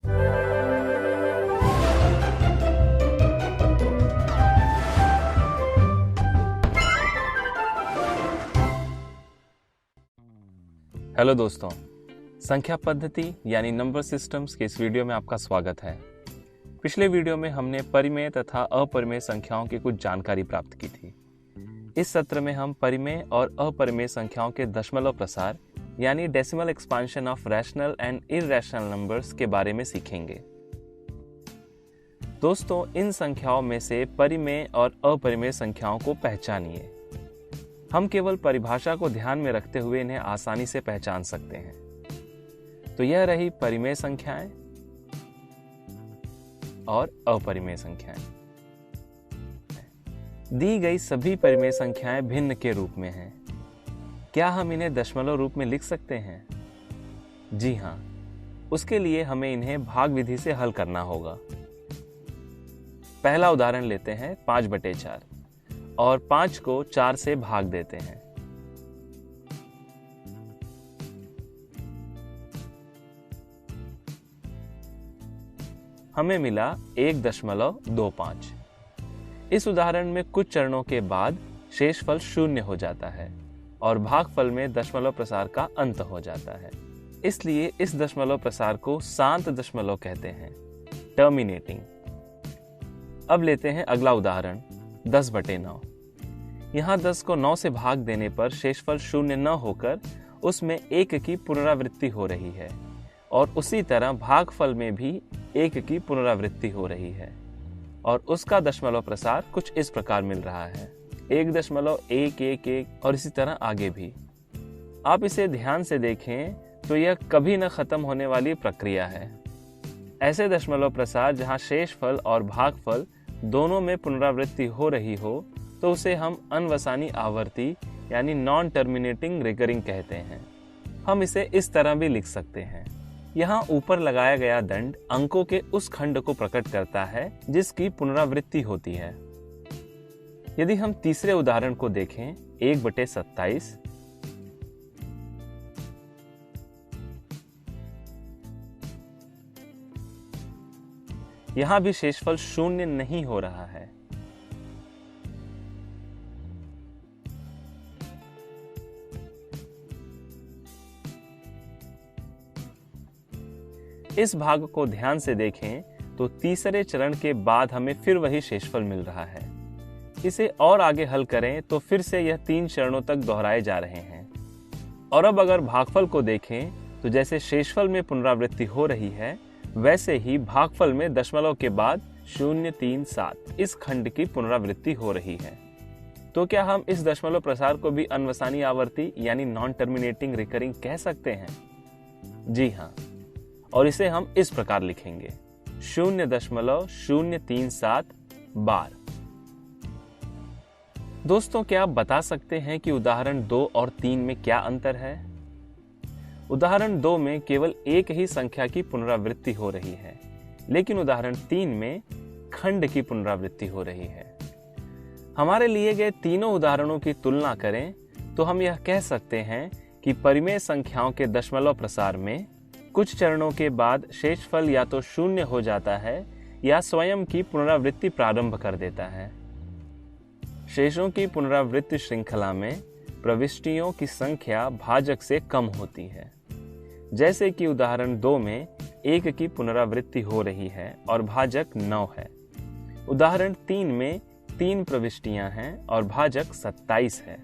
Hello दोस्तों, संख्या पद्धति यानी नंबर सिस्टम्स के इस वीडियो में आपका स्वागत है। पिछले वीडियो में हमने परिमेय तथा अपरिमेय संख्याओं की कुछ जानकारी प्राप्त की थी। इस सत्र में हम परिमेय और अपरिमेय संख्याओं के दशमलव प्रसार यानी decimal expansion of rational and irrational numbers के बारे में सीखेंगे। दोस्तों, इन संख्याओं में से परिमेय और अपरिमेय संख्याओं को पहचानिए। हम केवल परिभाषा को ध्यान में रखते हुए इन्हें आसानी से पहचान सकते हैं। तो यह रही परिमेय संख्याएं और अपरिमेय संख्याएं। दी गई सभी परिमेय संख्याएं भिन्न के रूप में हैं। क्या हम इन्हें दशमलव रूप में लिख सकते हैं? जी हाँ, उसके लिए हमें इन्हें भाग विधि से हल करना होगा। पहला उदाहरण लेते हैं 5/4 और 5 को 4 से भाग देते हैं। हमें मिला 1.25। इस उदाहरण में कुछ चरणों के बाद शेषफल 0 हो जाता है और भागफल में दशमलव प्रसार का अंत हो जाता है। इसलिए इस दशमलव प्रसार को शांत दशमलव कहते हैं, टर्मिनेटिंग। अब लेते हैं अगला उदाहरण 10/9। यहाँ 10 को 9 से भाग देने पर शेषफल 0 न होकर उसमें 1 की पुनरावृत्ति हो रही है और उसी तरह भागफल में भी 1 की पुनरावृत्ति हो रही है और उसका दशमलव प्रसार कुछ इस प्रकार मिल रहा है, 1.111 और इसी तरह आगे भी। आप इसे ध्यान से देखें तो यह कभी न खत्म होने वाली प्रक्रिया है। ऐसे दशमलव प्रसार जहाँ शेषफल और भागफल दोनों में पुनरावृत्ति हो रही हो तो उसे हम अनवसानी आवर्ती यानी नॉन टर्मिनेटिंग रिकरिंग कहते हैं। हम इसे इस तरह भी लिख सकते हैं। यहाँ ऊपर लगाया गया दंड अंकों के उस खंड को प्रकट करता है जिसकी पुनरावृत्ति होती है। यदि हम तीसरे उदाहरण को देखें 1/27, यहाँ भी शेषफल 0 नहीं हो रहा है। इस भाग को ध्यान से देखें तो तीसरे चरण के बाद हमें फिर वही शेषफल मिल रहा है। इसे और आगे हल करें तो फिर से यह 3 चरणों तक दोहराए जा रहे हैं। और अब अगर भागफल को देखें तो जैसे शेषफल में पुनरावृत्ति हो रही है वैसे ही भागफल में दशमलव के बाद 037 इस खंड की पुनरावृत्ति हो रही है। तो क्या हम इस दशमलव प्रसार को भी अनवसानी आवर्ती यानी नॉन टर्मिनेटिंग रिकरिंग कह सकते हैं? जी हाँ, और इसे हम इस प्रकार लिखेंगे 0.037 बार। दोस्तों, क्या आप बता सकते हैं कि उदाहरण 2 और 3 में क्या अंतर है? उदाहरण 2 में केवल एक ही संख्या की पुनरावृत्ति हो रही है, लेकिन उदाहरण 3 में खंड की पुनरावृत्ति हो रही है। हमारे लिए गए तीनों उदाहरणों की तुलना करें तो हम यह कह सकते हैं कि परिमेय संख्याओं के दशमलव प्रसार में कुछ चरणों के बाद शेषफल या तो 0 हो जाता है या स्वयं की पुनरावृत्ति प्रारंभ कर देता है। शेषों की पुनरावृत्ति श्रृंखला में प्रविष्टियों की संख्या भाजक से कम होती है। जैसे कि उदाहरण 2 में 1 की पुनरावृत्ति हो रही है और भाजक 9 है। उदाहरण 3 में 3 प्रविष्टियां हैं और भाजक 27 है।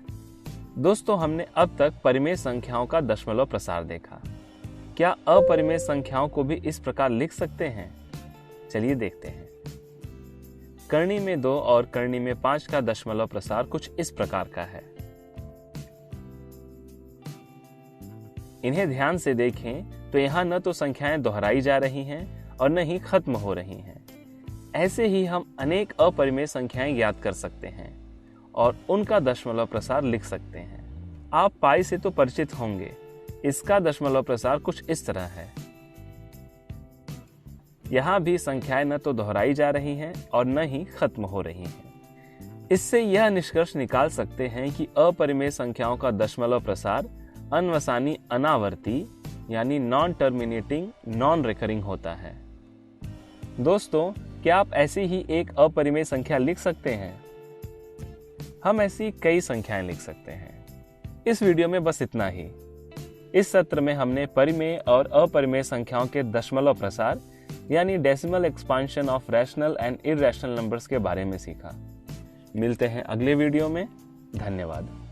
दोस्तों, हमने अब तक परिमेय संख्याओं का दशमलव प्रसार देखा। क्या अपरिमेय संख्याओं को भी इस प्रकार लिख सकते हैं? चलिए देखते हैं। करनी में 2 और करनी में 5 का दशमलव प्रसार कुछ इस प्रकार का है। इन्हें ध्यान से देखें तो यहाँ न तो संख्याएं दोहराई जा रही हैं और न ही खत्म हो रही हैं। ऐसे ही हम अनेक अपरिमेय संख्याएं ज्ञात कर सकते हैं और उनका दशमलव प्रसार लिख सकते हैं। आप पाई से तो परिचित होंगे। इसका दशमलव प्रसार कुछ इस तरह है। यहाँ भी संख्याएं न तो दोहराई जा रही हैं और न ही खत्म हो रही हैं। इससे यह निष्कर्ष निकाल सकते हैं कि अपरिमेय संख्याओं का दशमलव प्रसार अनवसानी अनावर्ती यानी नॉन टर्मिनेटिंग नॉन रिकरिंग होता है। दोस्तों, क्या आप ऐसी ही एक अपरिमेय संख्या लिख सकते हैं? हम ऐसी कई संख्याएं लिख सकते हैं। इस वीडियो में बस इतना ही। इस सत्र में हमने परिमेय और अपरिमेय संख्याओं के दशमलव प्रसार यानी decimal expansion of rational and irrational numbers के बारे में सीखा। मिलते हैं अगले वीडियो में। धन्यवाद।